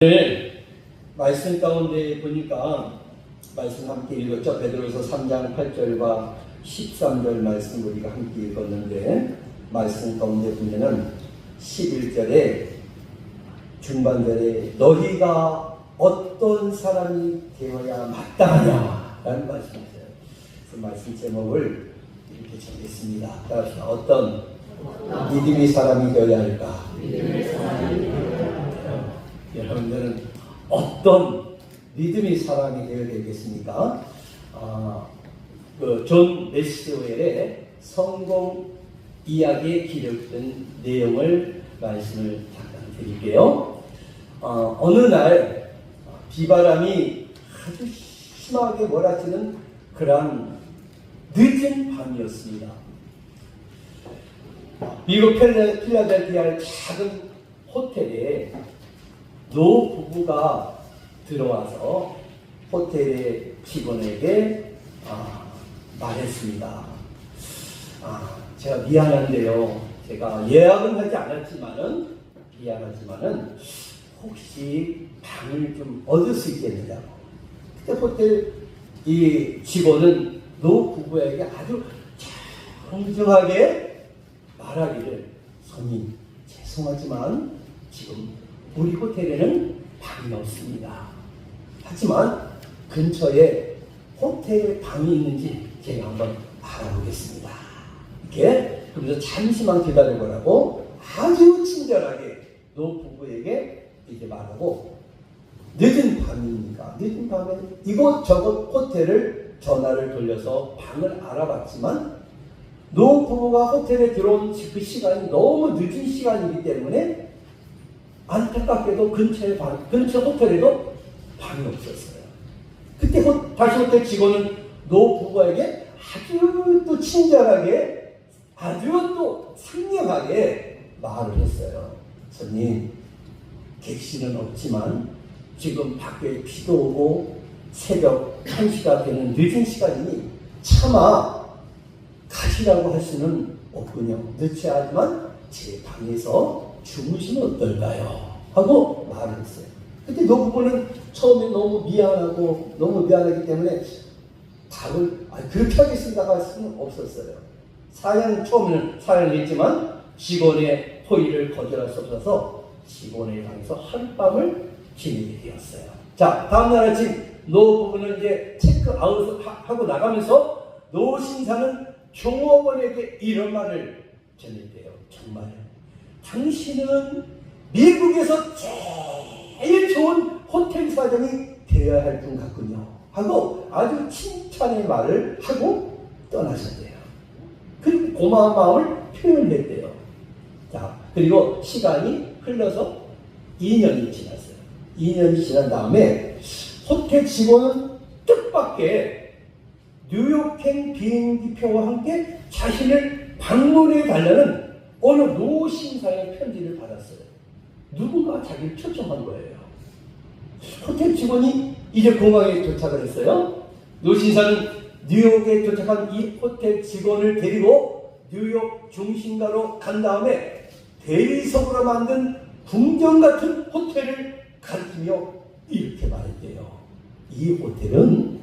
오늘 말씀 가운데 보니까 말씀 함께 읽었죠. 베드로서 3장 8절과 13절 말씀 우리가 함께 읽었는데, 말씀 가운데 보면은 11절에 중반절에 너희가 어떤 사람이 되어야 마땅하냐 라는 말씀이세요. 그 말씀 제목을 이렇게 정했습니다. 따라서 어떤 믿음의 사람이 되어야 할까? 여러분들은 어떤 믿음의 사람이 되어야 되겠습니까? 존 매스웰의 성공 이야기에 기록된 내용을 말씀을 잠깐 드릴게요. 어느 날 비바람이 아주 심하게 몰아치는 그런 늦은 밤이었습니다. 미국 필라델피아의 작은 호텔에 노 부부가 들어와서 호텔의 직원에게 말했습니다. 제가 미안한데요. 제가 예약은 하지 않았지만은 미안하지만은 혹시 방을 좀 얻을 수 있겠느냐고. 그때 호텔 이 직원은 노 부부에게 아주 정중하게 말하기를, 손님 죄송하지만 지금 우리 호텔에는 방이 없습니다. 하지만 근처에 호텔 방이 있는지 제가 한번 알아보겠습니다. 이렇게 그래서 잠시만 기다려보라고 아주 친절하게 노 부부에게 이제 말하고, 늦은 밤이니까 늦은 밤에 이곳저곳 호텔을 전화를 돌려서 방을 알아봤지만 노 부부가 호텔에 들어온 그 시간이 너무 늦은 시간이기 때문에 안타깝게도 근처 호텔에도 방이 없었어요. 그때 다시 호텔 직원은 노 부부에게 아주 또 친절하게, 아주 또 상냥하게 말을 했어요. 손님, 객실은 없지만 지금 밖에 비도 오고 새벽 1시가 되는 늦은 시간이니 차마 가시라고 할 수는 없군요. 늦지 하지만 제 방에서 주무시면 어떨까요? 하고 말을 했어요. 그때 노 부부는 처음에 너무 미안하기 때문에 답을 그렇게 하겠습니다 할 수는 없었어요. 처음에는 사양을 했지만 직원의 호의를 거절할 수 없어서 직원의 방에서 하룻밤을 지내게 되었어요. 자, 다음날 아침 노 부부는 이제 체크아웃을 하고 나가면서 노 신사는 종업원에게 이런 말을 전했대요. 정말 당신은 미국에서 제일 좋은 호텔 사장이 되어야 할 분 같군요 하고 아주 칭찬의 말을 하고 떠나셨대요. 그리고 고마운 마음을 표현했대요. 자, 그리고 시간이 흘러서 2년이 지났어요. 2년이 지난 다음에 호텔 직원은 뜻밖의 뉴욕행 비행기표와 함께 자신을 방문해 달라는 어느 노 신사의 편지를 받았어요. 누군가 자기를 초청한 거예요. 호텔 직원이 이제 공항에 도착을 했어요. 노 신사는 뉴욕에 도착한 이 호텔 직원을 데리고 뉴욕 중심가로 간 다음에 대리석으로 만든 궁전 같은 호텔을 가리키며 이렇게 말했대요. 이 호텔은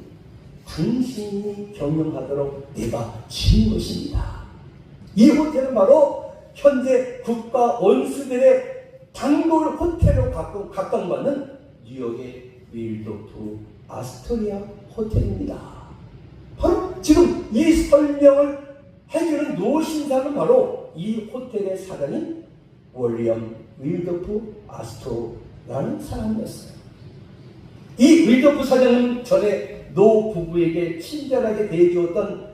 당신이 경영하도록 내가 지은 것입니다. 이 호텔은 바로 현재 국가 원수들의 단골 호텔로 각광받는 뉴욕의 윌도프 아스토리아 호텔입니다. 바로 지금 이 설명을 해주는 노 신사는 바로 이 호텔의 사장인 윌리엄 윌도프 아스토라는 사람이었어요. 이 윌도프 사장은 전에 노 부부에게 친절하게 대해주었던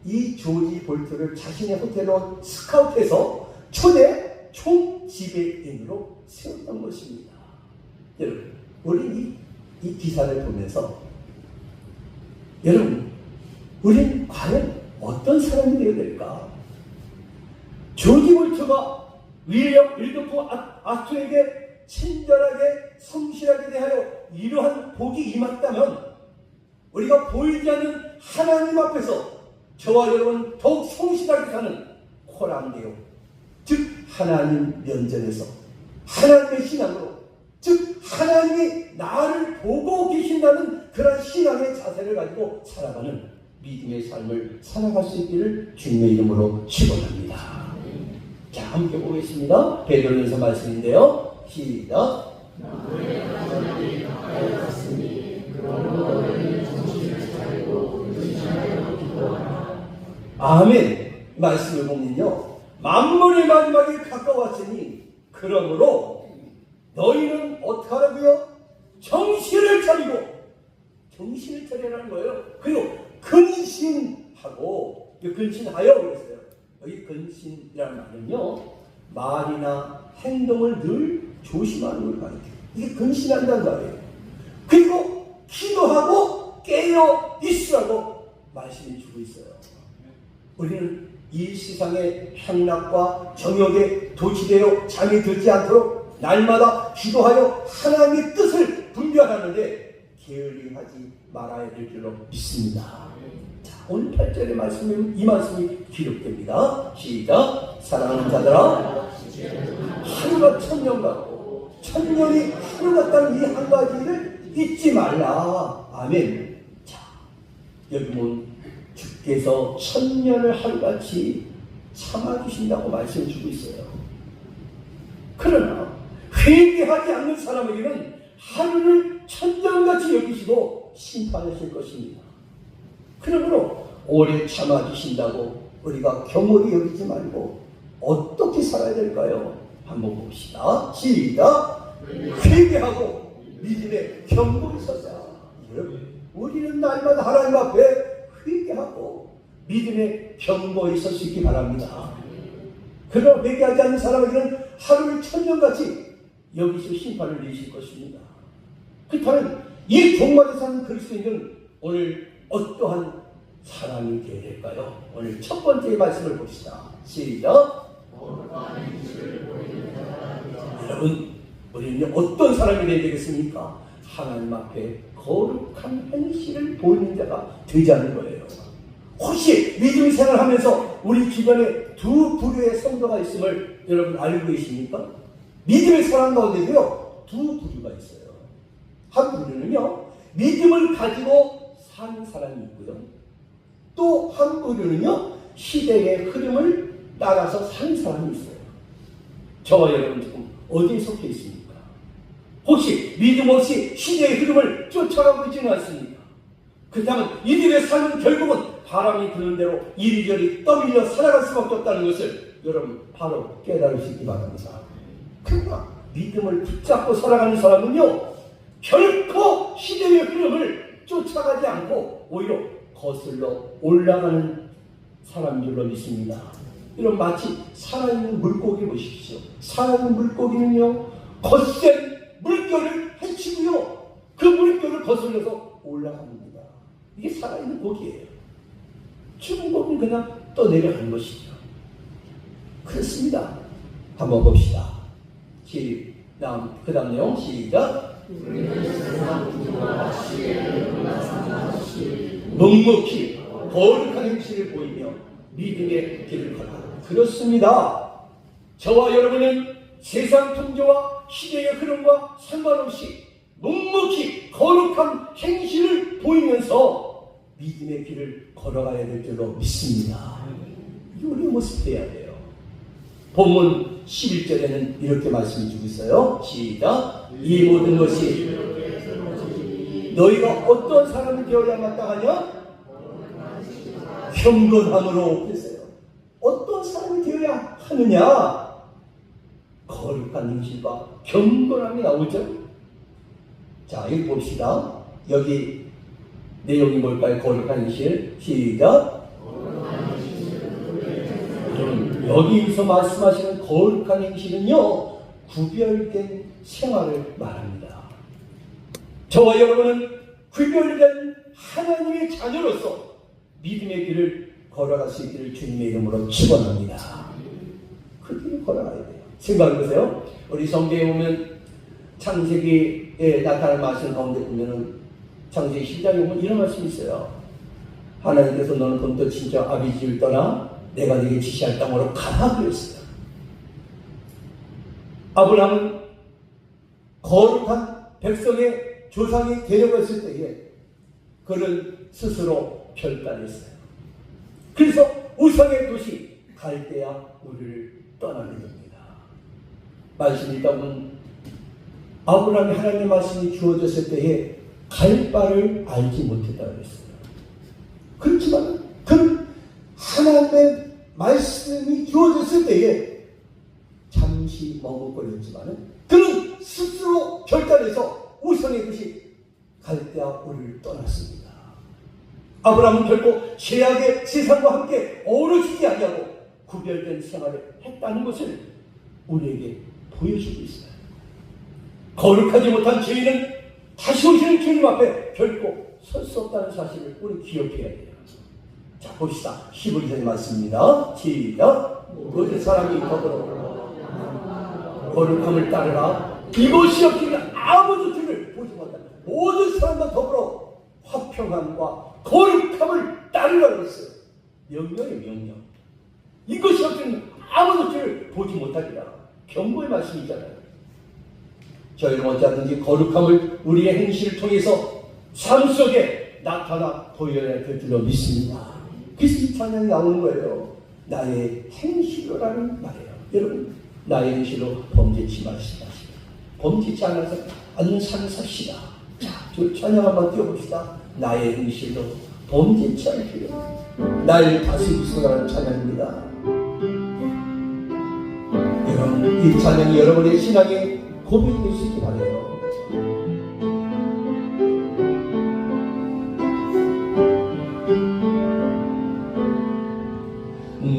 이 조지 볼트를 자신의 호텔로 스카우트해서 초대 총지배인으로 세웠던 것입니다. 여러분, 우리 이 기사를 보면서 여러분, 우리는 과연 어떤 사람이 되어야 될까? 조지 볼트가 윌리엄 윌도프 아스토에게 친절하게 성실하게 대하여 이러한 복이 임했다면 우리가 보이지 않는 하나님 앞에서 저와 여러분 더욱 성실하게 사는 코람데오, 즉 하나님 면전에서 하나님의 신앙으로, 즉 하나님이 나를 보고 계신다는 그런 신앙의 자세를 가지고 살아가는 믿음의 삶을 살아갈 수 있기를 주님의 이름으로 축원합니다. 자, 함께 보겠습니다. 베드로전서 말씀인데요. 시작. 아멘. 말씀을 보면요, 만물의 마지막에 가까웠으니 그러므로 너희는 어떻게 하라고요? 정신을 차리고, 정신을 차리라는 거예요. 그리고 근신하고, 근신하여 그랬어요. 여기 근신이라는 말은요, 말이나 행동을 늘 조심하는 걸 가르쳐요. 이게 근신한다는 말이에요. 그리고 기도하고 깨어 있으라고 말씀을 주고 있어요. 우리는 이 세상의 향락과 정욕에 도취되어 잠이 들지 않도록 날마다 기도하여 하나님의 뜻을 분별하는데 게을리하지 말아야 될 줄로 믿습니다. 자, 오늘 8절의 말씀은 이 말씀이 기록됩니다. 시작. 사랑하는 자들아, 하루가 천년 같고 천년이 하루 같다는 이 한 가지를 잊지 말라. 아멘. 자, 여기 보면 주께서 천년을 하루같이 참아주신다고 말씀 주고 있어요. 그러나 회개하지 않는 사람에게는 하루를 천년같이 여기시고 심판하실 것입니다. 그러므로 오래 참아주신다고 우리가 경홀히 여기지 말고 어떻게 살아야 될까요? 한번 봅시다. 시작. 회개하고 믿음의 견고히 서자. 여러분, 우리는 날마다 하나님 앞에 회개하고 믿음의 견고히 설 수 있기 바랍니다. 그러나 회개하지 않는 사람에게는 하루를 천년같이 여기서 심판을 내실 것입니다. 그렇다면 이 종말에 사는 그리스도인은 오늘 어떠한 사람이 되어야 될까요? 오늘 첫 번째 말씀을 봅시다. 시작. 여러분, 우리는 어떤 사람이 되어야 되겠습니까? 하나님 앞에 거룩한 행실을 보이는 자가 되자는 거예요. 혹시 믿음 생활하면서 우리 주변에 두 부류의 성도가 있음을 여러분 알고 계십니까? 믿음의 사람 가운데도요, 두 부류가 있어요. 한 부류는요, 믿음을 가지고 사는 사람이 있고요, 또 한 부류는요, 시대의 흐름을 따라서 사는 사람이 있어요. 저와 여러분 지금 어디에 속해 있습니까? 혹시 믿음 없이 시대의 흐름을 쫓아가고 있지는 않습니까? 그렇다면 이들의 삶은 결국은 바람이 부는 대로 이리저리 떠밀려 살아갈 수밖에 없다는 것을 여러분 바로 깨달으시기 바랍니다. 그러나 믿음을 붙잡고 살아가는 사람은요, 결코 시대의 흐름을 쫓아가지 않고 오히려 거슬러 올라가는 사람인 줄로 믿습니다. 이런 마치 살아있는 물고기 보십시오. 살아있는 물고기는요, 거센 물결을 헤치고요, 그 물결을 거슬러서 올라갑니다. 이게 살아있는 고기예요. 죽은 고기는 그냥 떠내려가는 것이죠. 그렇습니다. 한번 봅시다. 그 다음 내용 시작. 묵묵히 거룩한 행실을 보이며 믿음의 길을 걸어라. 그렇습니다. 저와 여러분은 세상 통제와 시대의 흐름과 상관없이 묵묵히 거룩한 행실을 보이면서 믿음의 길을 걸어가야 될 줄로 믿습니다. 이게 우리의 모습 되어야 돼요. 본문 11절에는 이렇게 말씀해 주고 있어요. 시작. 이 모든 것이 너희가 어떤 사람이 되어야 마땅하냐? 경건함으로. 그랬어요. 어떤 사람이 되어야 하느냐? 거룩한 행실과 경건함이 나오죠. 자, 여기 봅시다. 여기 내용이 뭘까요? 거룩한 행실. 시작. 여기서 말씀하시는 거룩한 행실은요, 구별된 생활을 말합니다. 저와 여러분은 구별된 하나님의 자녀로서 믿음의 길을 걸어갈 수 있기를 주님의 이름으로 축원합니다. 그 길을 걸어가야 돼요. 생각해보세요. 우리 성경에 보면 창세기에 나타난 말씀 가운데 보면은 창세기 10장에 보면 이런 말씀이 있어요. 하나님께서 너는 본토 친척 아비 집을 떠나 내가 네게 지시할 땅으로 가라 그랬어요. 아브라함은 거룩한 백성의 조상이 데려갔을 때에 그는 스스로 결단했어요. 그래서 우상의 도시 갈대아 우르를 떠나게 됩니다. 말씀 읽다 보면 아브라함이 하나님의 말씀이 주어졌을 때에 갈 바를 알지 못했다고 했어요. 그렇지만 그는 하나님의 말씀이 주어졌을 때에 잠시 머뭇거렸지만 그는 스스로 결단해서 우상의 도시 갈대아 우르를 떠났습니다. 아브라함은 결코 죄악의 세상과 함께 어우러지지 아니하고 구별된 생활을 했다는 것을 우리에게 보여주고 있어요. 거룩하지 못한 죄인은 다시 오시는 주님 앞에 결코 설 수 없다는 사실을 우리 기억해야 돼요. 자, 봅시다. 히브리서의 말씀입니다. 시작. 모든 사람이 더불어 거룩함을 따르라. 이것이 없으면 아무도 주를 보지 못한다. 모든 사람과 더불어 화평함과 거룩함을 따르라고 했어요. 명령이에요, 명령. 이것이 없으면 아무도 주를 보지 못하리라. 경고의 말씀이잖아요. 저희는 어찌하든지 거룩함을 우리의 행실을 통해서 삶 속에 나타나 보여야 될 줄로 믿습니다. 그래서 이 찬양이 나오는 거예요. 나의 행실로라는 말이에요. 여러분, 나의 행실로 범죄치 마시다. 범죄치 않아서 아는 삶을 삽시다. 자, 저 찬양 한번 띄워봅시다. 나의 행실로 범죄치 않기로 나를 다스리소서라는 찬양입니다. 여러분, 이 찬양이 여러분의 신앙의 고백이 될 수 있기 바라요.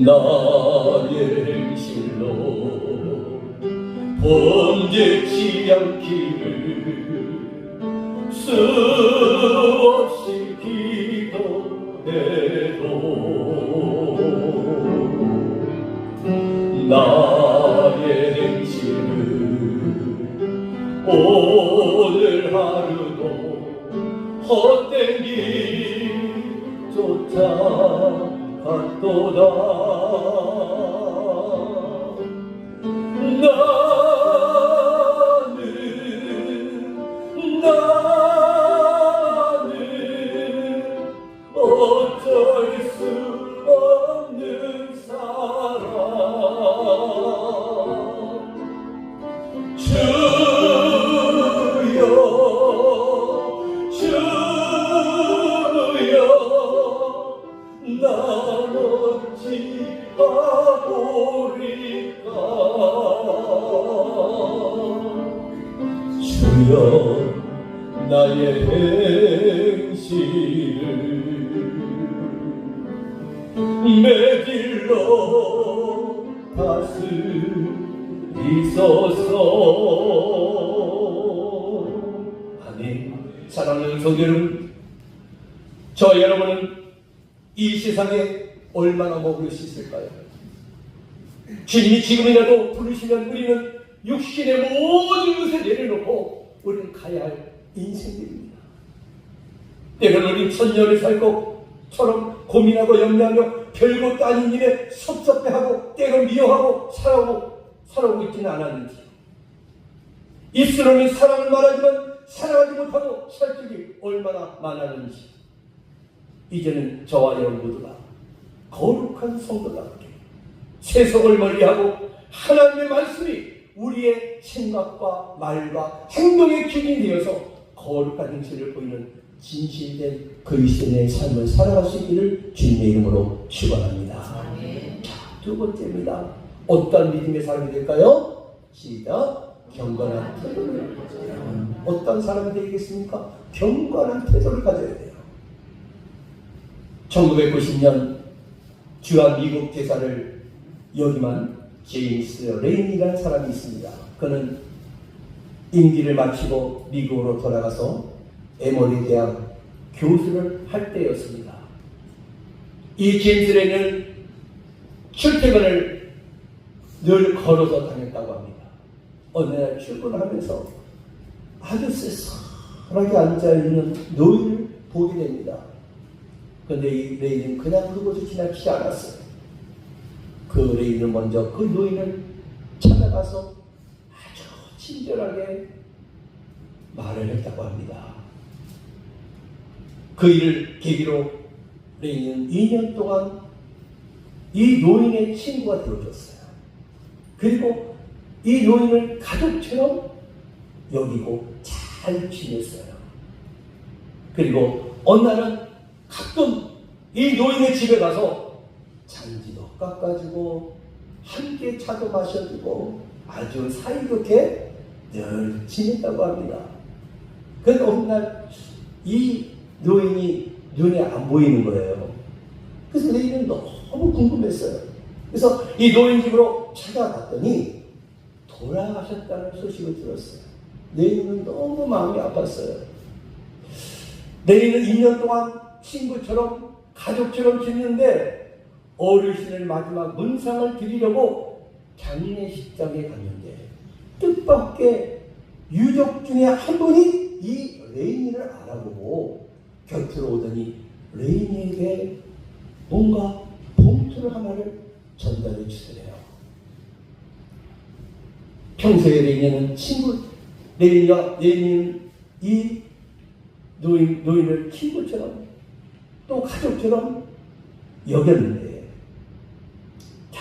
나의 행실로 범죄치 않기를 수없이 기도해도 나의 행실을 오늘 하루도 헛된 길 쫓아갔도다. 나는 어쩔 수 없는 사람 주여 난 어찌하오리까. 주여 나의 행실을 내 길로 다스리소서. 아멘. 사랑하는 성도 여러분, 저 여러분은 이 세상에 얼마나 머물 수 있을까요? 주님이 지금이라도 부르시면 우리는 육신의 모든 것을 내려놓고 우리는 가야 할 인생들입니다. 때로는 우리는 천년을 살 것처럼 고민하고 염려하며 별것도 아닌 일에 섭섭해하고 때로 미워하고 살아오고 있지는 않았는지, 입술로는 사랑을 말하지만 사랑하지 못하고 살 적이 얼마나 많았는지, 이제는 저와 여러분 모두가 거룩한 성도답게 세속을 멀리하고 하나님의 말씀이 우리의 생각과 말과 행동의 기준이 되어서 거룩한 행실을 보이는 진실된 그리스도인의 삶을 살아갈 수 있기를 주님의 이름으로 축원합니다. 자, 두 번째입니다. 어떤 믿음의 삶이 될까요? 시작. 경건한 태도를 가져야. 어떤 사람이 되겠습니까? 경건한 태도를 가져야 돼요. 1990년 주한 미국 대사를 역임한 제임스 레인이라는 사람이 있습니다. 그는 임기를 마치고 미국으로 돌아가서 에머리 대학 교수를 할 때였습니다. 이 제임스 레인은 출퇴근을 늘 걸어서 다녔다고 합니다. 어느 날 출근을 하면서 아주 쓸쓸하게 앉아있는 노인을 보게 됩니다. 그런데 이 레인은 그냥 그것을 지나치지 않았어요. 그 레인은 먼저 그 노인을 찾아가서 아주 친절하게 말을 했다고 합니다. 그 일을 계기로 레이는 2년 동안 이 노인의 친구가 되어줬어요. 그리고 이 노인을 가족처럼 여기고 잘 지냈어요. 그리고 어느 날은 가끔 이 노인의 집에 가서 잔디도 깎아주고 함께 차도 마셔주고 아주 사이좋게 늘 지냈다고 합니다. 그런데 어느 날 이 노인이 눈에 안 보이는 거예요. 그래서 레이는 너무 궁금했어요. 그래서 이 노인 집으로 찾아갔더니 돌아가셨다는 소식을 들었어요. 레이는 너무 마음이 아팠어요. 레이는 2년 동안 친구처럼 가족처럼 지냈는데 어르신을 마지막 문상을 드리려고 장례식장에 갔는데 뜻밖의 유족 중에 한 분이 이 레이니를 알아보고 곁으로 오더니 레이니에게 뭔가 봉투를 하나를 전달해 주더래요. 평소에 레이니는 레이니는 이 노인을 친구처럼 또 가족처럼 여겼는데, 자,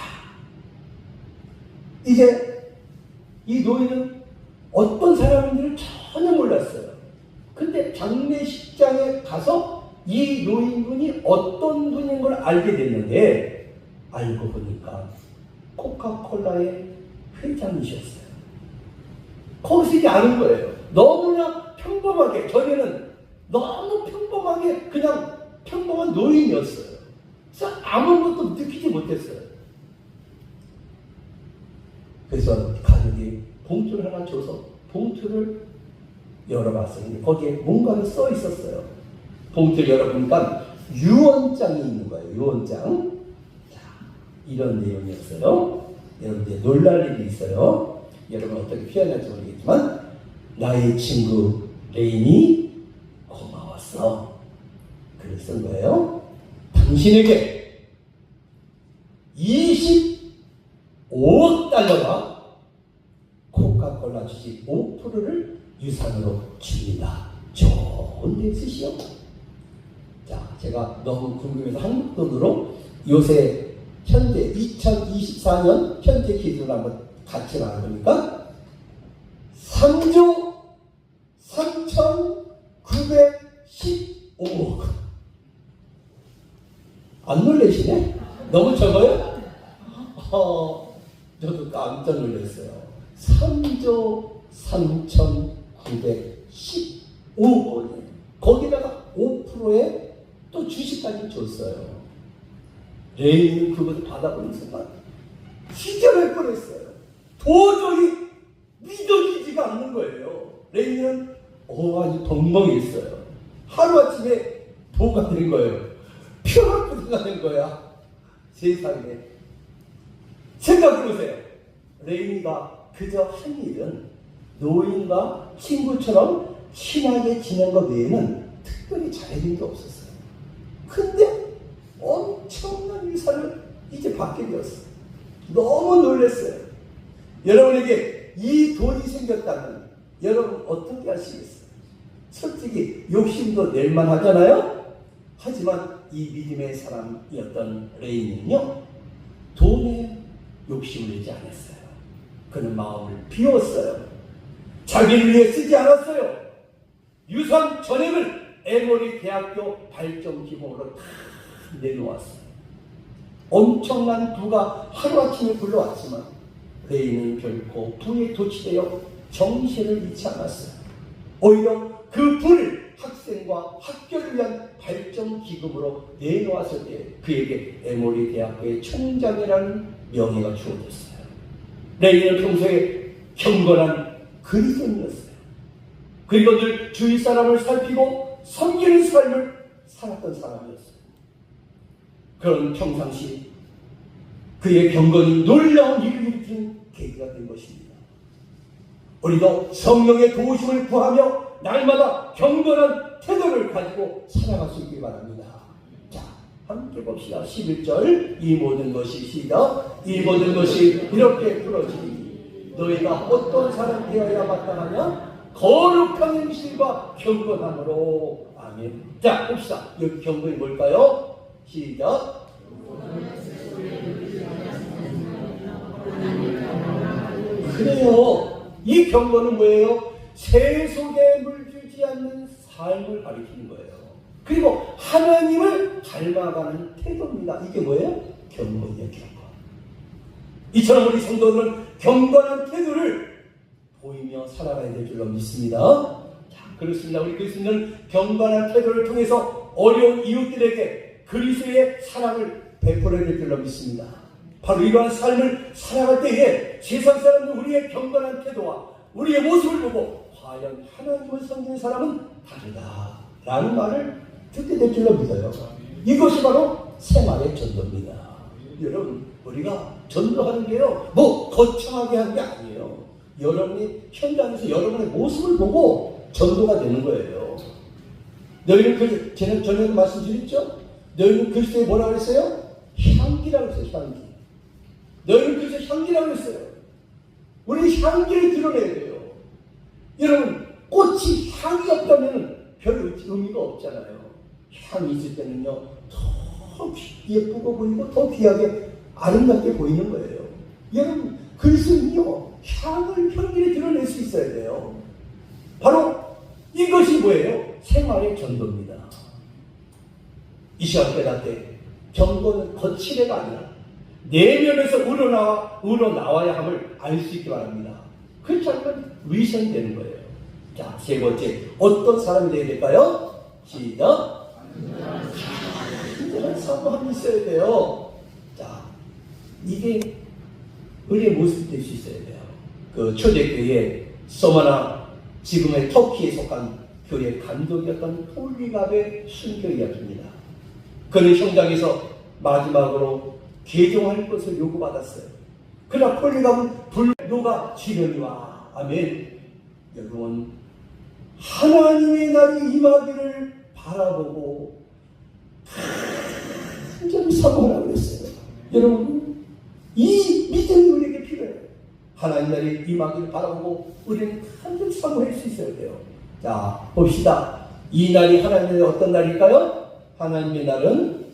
이제 이 노인은 어떤 사람인지를 전혀 몰랐어요. 근데 장례식장에 가서 이 노인분이 어떤 분인 걸 알게 됐는데, 알고 보니까 코카콜라의 회장이셨어요. 거기서 이제 아는 거예요. 너무나 평범하게, 전에는 너무 평범하게 그냥 평범한 노인이었어요. 그래서 아무것도 느끼지 못했어요. 그래서 가족이 봉투를 하나 줘서 봉투를 열어봤어요. 거기에 뭔가가 써 있었어요. 봉투를 열어보니까 유언장이 있는 거예요. 유언장. 자, 이런 내용이었어요. 여러분 이제 놀랄 일이 있어요. 여러분 어떻게 표현할지 모르겠지만, 나의 친구 레인이 고마웠어. 글을 쓴 거예요. 당신에게 25억 달러가 코카콜라 주식 5%를 유산으로 줍니다. 좋은 데 쓰시오. 자, 제가 너무 궁금해서 한국 돈으로 요새 현재 2024년 현재 기준으로 한번 같이 나눠보니까 3조 3,915억. 안 놀라시네? 너무 적어요? 저도 깜짝 놀랐어요. 3조 3,915억. 거기다가 5%의 또 주식까지 줬어요. 레이는 그것을 받아보는 순간 기절할 뻔했어요. 도저히 믿어지지가 않는 거예요. 레이는 아주 덩벙했어요. 하루아침에 도가 되는 거예요. 표가 끝나는 거야. 세상에. 생각해보세요. 레이가 그저 한 일은 노인과 친구처럼 친하게 지낸 것 외에는 특별히 잘해준 게 없었어요. 근데 엄청난 유산을 이제 받게 되었어요. 너무 놀랐어요. 여러분에게 이 돈이 생겼다면 여러분 어떻게 하시겠어요? 솔직히 욕심도 낼만 하잖아요? 하지만 이 믿음의 사람이었던 레이는요, 돈에 욕심을 내지 않았어요. 그는 마음을 비웠어요. 자기를 위해 쓰지 않았어요. 유산 전액을 에모리 대학교 발전 기금으로 다 내놓았어요. 엄청난 부가 하루아침에 불러왔지만 레이는 결코 부에 도취되어 정신을 잃지 않았어요. 오히려 그 부를 학생과 학교를 위한 발전 기금으로 내놓았을 때 그에게 에모리 대학교의 총장이라는 명예가 주어졌어요. 레이는 평소에 경건한 그리스도인이었어요. 그리고 늘 주위 사람을 살피고 섬기는 삶을 살았던 사람이었어요. 그런 평상시 그의 경건이 놀라운 일을 일으킨 계기가 된 것입니다. 우리도 성령의 도우심을 구하며 날마다 경건한 태도를 가지고 살아갈 수 있길 바랍니다. 자, 함께 봅시다. 11절. 이 모든 것이 시작. 이 모든 것이 이렇게 풀어지니 너희가 어떤 사람 되어야 마땅하냐? 거룩한 행실과 경건함으로. 아멘. 자, 봅시다. 여기 경건이 뭘까요? 시작. 그래요. 이 경건은 뭐예요? 세속에 물들지 않는 삶을 가리키는 거예요. 그리고 하나님을 닮아가는 태도입니다. 이게 뭐예요? 경건이에요, 경건. 이처럼 우리 성도들은 경건한 태도를 보이며 살아가야 될 줄로 믿습니다. 자, 그렇습니다. 우리 그리스도인은 경건한 태도를 통해서 어려운 이웃들에게 그리스도의 사랑을 베풀어야 될 줄로 믿습니다. 바로 이러한 삶을 살아갈 때에 세상 사람들 우리의 경건한 태도와 우리의 모습을 보고 과연 하나님을 섬기는 사람은 다르다라는 말을 듣게 될 줄로 믿어요. 이것이 바로 생활의 전도입니다. 여러분, 우리가 전도하는 게요, 뭐 거창하게 하는 게 아니에요. 여러분이 현장에서 여러분의 모습을 보고 전도가 되는 거예요. 너희는 전에도 말씀드렸죠? 너희는 그리스도에 뭐라고 그랬어요? 향기라고 했어요. 향기. 너희는 그리스도 향기라고 했어요. 우리 향기를 드러내야 돼요. 여러분, 꽃이 향이 없다면 별 의미가 없잖아요. 향이 있을 때는요, 더 예쁘고 보이고 더 귀하게 아름답게 보이는 거예요. 여러분, 그리스도는요, 향기를 드러낼 수 있어야 돼요. 바로 이것이 뭐예요? 생활의 전도입니다. 이 시간 깨닫게 전도는 거칠애가 아니라 내면에서 우러나와야 함을 알 수 있기 바랍니다. 그렇지 않으면 위선되는 거예요. 자, 세 번째, 어떤 사람이 되어야 될까요? 시작. 진정한 사모함이 있어야 돼요. 자, 이게 우리의 모습이 될 수 있어야 돼요. 그 초대교회 소마나 지금의 터키에 속한 교회 감독이었던 폴리갑의 순교 이야기입니다. 그는 현장에서 마지막으로 개종할 것을 요구받았어요. 그러나 폴리갑은 불로가 지령이와 아멘. 여러분, 하나님의 날이 임하기를 바라보고 간절히 사모하라고 그랬어요. 여러분, 이 믿음이 우리에게 필요해요. 하나님 날이 임하기를 바라보고 우리는 간절히 사모할 수 있어야 돼요. 자, 봅시다. 이 날이 하나님의 어떤 날일까요? 하나님의 날은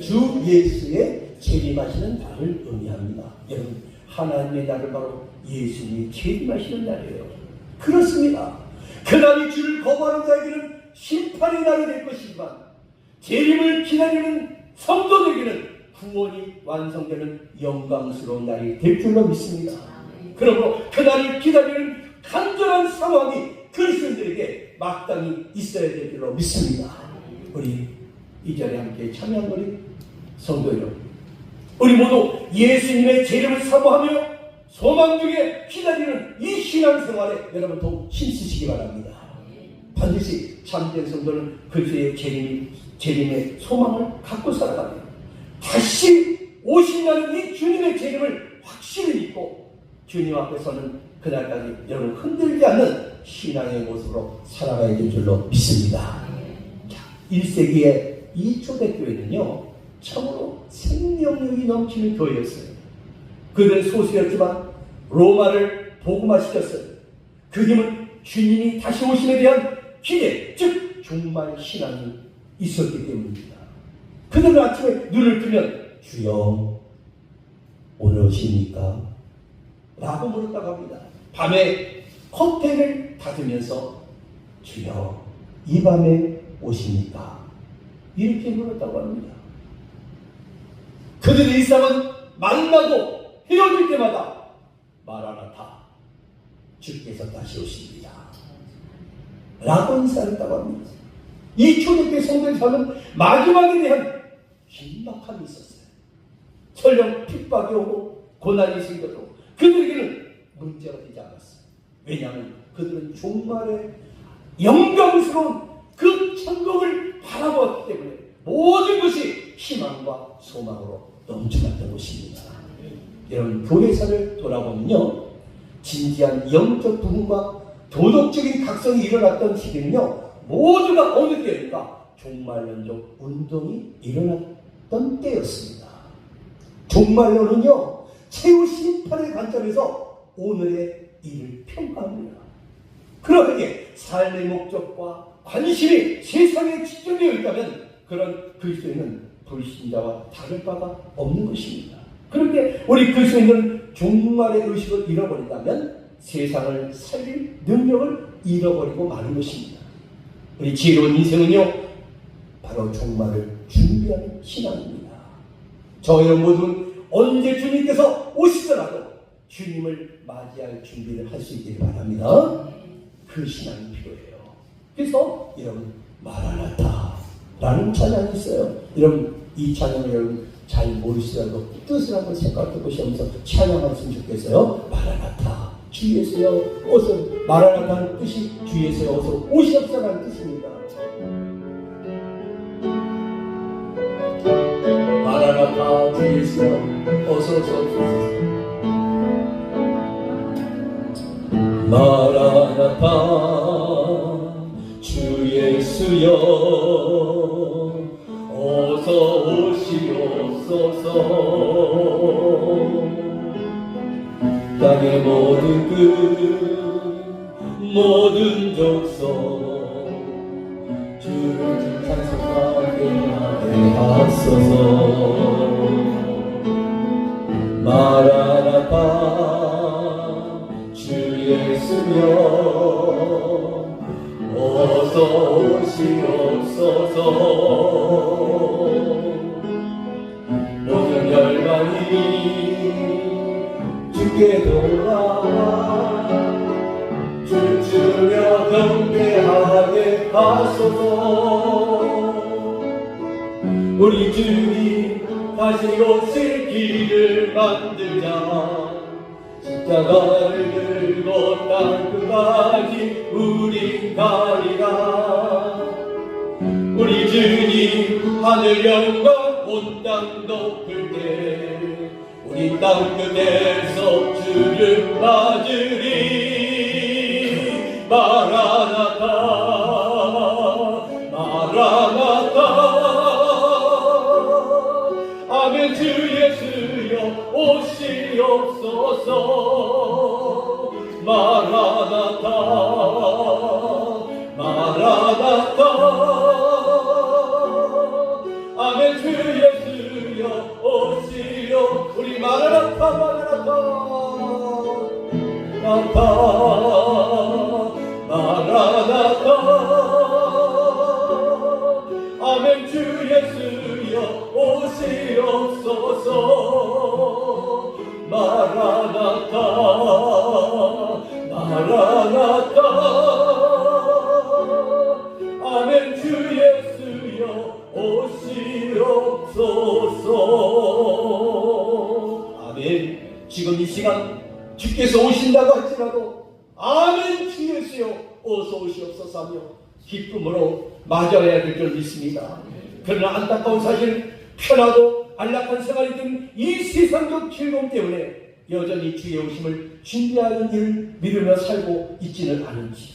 주 예수의 재림하시는 날을 의미합니다. 여러분, 하나님의 날은 바로 예수님이 재림하시는 날이에요. 그렇습니다. 그날이 주를 거부하는 자에게는 심판의 날이 될 것이지만 재림을 기다리는 성도들에게는 구원이 완성되는 영광스러운 날이 될 줄로 믿습니다. 그러므로 그날을 기다리는 간절한 상황이 그리스도인들에게 마땅히 있어야 될 줄로 믿습니다. 우리 이 자리에 함께 참여한 우리 성도 여러분, 우리 모두 예수님의 재림을 사모하며 소망 중에 기다리는 이 신앙생활에 여러분 더욱 힘쓰시기 바랍니다. 반드시 참된 성도는 그리스도의 재림의 소망을 갖고 살아가며 다시 오신다는 이 주님의 재림을 확실히 믿고 주님 앞에서는 그날까지 여러분 흔들지 않는 신앙의 모습으로 살아가야 될 줄로 믿습니다. 자, 1세기의 이 초대교회는요, 참으로 생명력이 넘치는 교회였어요. 그들은 소수였지만 로마를 복음화시켰어요. 그 힘은 주님이 다시 오심에 대한 기대, 즉 종말 신앙이 있었기 때문입니다. 그들은 아침에 눈을 뜨면 주여 오늘 오십니까? 라고 물었다고 합니다. 밤에 커튼을 닫으면서 주여 이 밤에 오십니까? 이렇게 물었다고 합니다. 그들의 일상은 만나고 헤어질 때마다 마라나타 주께서 다시 오십니다 라고 인사했다고 합니다. 이 초대교회 성도의 삶은 마지막에 대한 긴박함이 있었어요. 설령 핍박이 오고 고난이 생겨도 그들에게는 문제가 되지 않았어요. 왜냐하면 그들은 종말의 영광스러운 그 천국을 바라보았기 때문에 모든 것이 희망과 소망으로 넘쳐났던 것입니다. 여러분, 교회사를 돌아보면요, 진지한 영적 부흥과 도덕적인 각성이 일어났던 시기는요, 모두가 어느 때입니까? 종말론적 운동이 일어났던 때였습니다. 종말론은요, 최후 심판의 관점에서 오늘의 일을 평가합니다. 그러하게 삶의 목적과 관심이 세상에 집중되어 있다면 그런 그리스도인은 불신자와 다를 바가 없는 것입니다. 그런데 우리 그리스도인은 종말의 의식을 잃어버린다면 세상을 살릴 능력을 잃어버리고 마는 것입니다. 우리 지혜로운 인생은요, 바로 종말을 준비하는 신앙입니다. 저희는 모두 언제 주님께서 오시더라도 주님을 맞이할 준비를 할 수 있기를 바랍니다. 그 신앙이 필요해요. 그래서 여러분, 마라나타라는 찬양이 있어요. 여러분, 이 찬양을 여러분 잘 모르시더라도 뜻을 한번 생각해 보시면서 찬양하셨으면 좋겠어요. 마라나타, 주 예수여 어서. 마라나타는 뜻이 주 예수여 어서 오시옵소서라는 뜻입니다. 마라나타, 주 예수여 어서 오시옵소서. 마라나타, 주 예수여 어서 오시옵소서. 땅의 모든 끝 모든 족속 주를 찬송하게 하소서. 마라나타, 주 예수여 어서 오시옵소서. 모든 열방이 주께 돌아와 춤추며 경배하게 하소서. 우리 주님 다시 오실 길을 만들자. 십자가를 들고 땅끝까지 우리 가리라. 우리 주님 하늘 영광 온 땅 덮을 때 우리 땅끝에서 주를 맞으리. 마라나타, 마라나타. 아멘. 주 예수여 오시옵소서. 마라나타, 마라나타. 아멘. 주 예수여 오시옵. 우리 마라나타, 마라나타, 나타, 마라나타. 아멘. 주 예수여 오시옵소서. 마라나타, 마라나타. 아멘. 주 예수여 오시옵소서. 아멘. 지금 이 시간 주께서 오신다고 할지라도 아멘. 주 예수여 어서 오시옵소서 하며 기쁨으로 맞아야 될 줄 믿습니다. 그러나 안타까운 사실, 편하고 안락한 생활이든 이 세상적 즐거움 때문에 여전히 주의 오심을 준비하는 일을 믿으며 살고 있지는 않은지,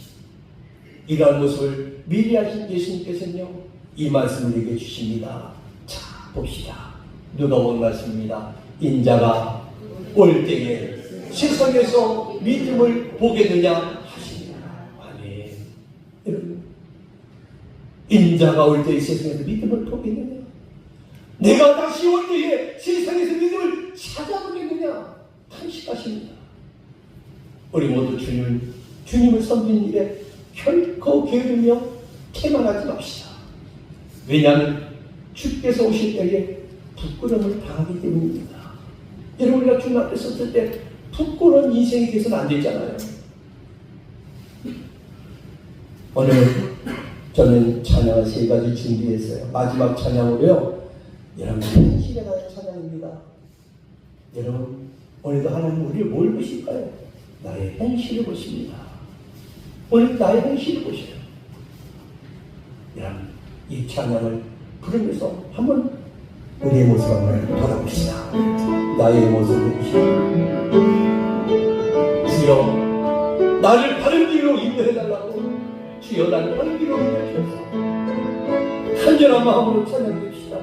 이러한 모습을 미리 하신 예수님께서는요, 이 말씀을 내게 주십니다. 자, 봅시다. 누가복음 말씀입니다. 인자가 올 때에 세상에서 믿음을 보겠느냐 하십니다. 아멘. 여러분, 인자가 올 때에 세상에서 믿음을 보겠느냐? 내가 다시 올 때에 세상에서 믿음을 찾아보겠느냐? 탄식하십니다. 우리 모두 주님을 섬기는 일에 결코 게으르며 태만하지 맙시다. 왜냐하면 주께서 오실 때에 부끄러움을 당하기 때문입니다. 여러분, 우리가 주님 앞에 섰을 때 부끄러운 인생이 돼서는 안 되잖아요. 오늘 저는 찬양을 3가지 준비했어요. 마지막 찬양으로요, 여러분 현실에 관한 찬양입니다. 여러분, 오늘도 하나님 우리를 뭘 보실까요? 나의 현실을 보십니다. 오늘 나의 현실을 보셔요. 여러분, 이 찬양을 부르면서 한번 우리의 모습 한번 돌아봅시다. 나의 모습을 보시오. 주여, 나를 바른 길로 인도해달라고. 주여, 나를 바른 길로 인도해주소서. 간절한 마음으로 찬양해줍시다.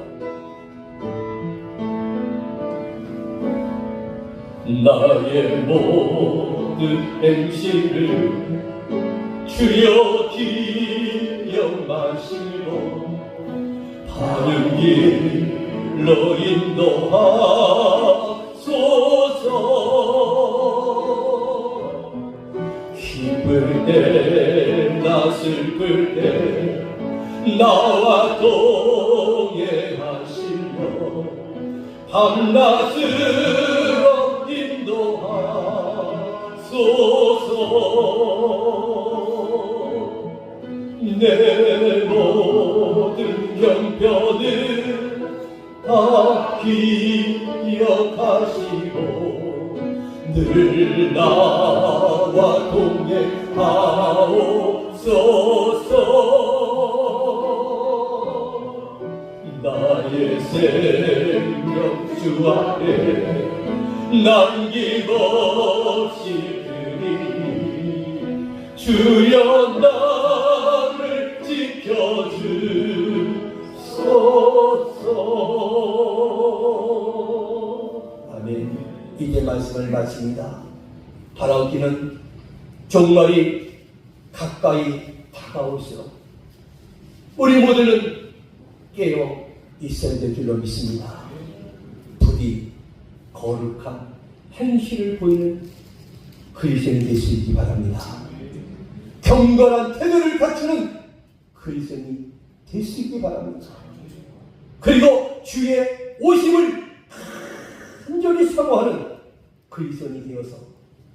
나의 모든 행실을 주여 기억마시고 바른 길로 인도하소서. 기쁠 때나 슬플 때 나와 동행하시며 밤낮으로 인도하소서. 내 모든 형편을 다 기억하시고 늘 나와 동행하옵소서. 나의 생명 주 앞에 남김없이 드리니 주여 나를 지켜주소서. 아멘. 이제 말씀을 마칩니다. 바라옵기는 종말이 가까이 다가올수록 우리 모두는 깨어 있어야 될 줄로 믿습니다. 부디 거룩한 행실을 보이는 그리스도인이 될 수 있기 바랍니다. 경건한 태도를 갖추는 그리스도인이 될 수 있기 바랍니다. 그리고 주의 오심을 간절히 사모하는 그리스도인이 되어서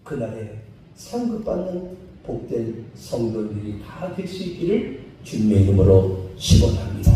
그날에 상급받는 복된 성도들이 다 될 수 있기를 주님의 이름으로 축원합니다.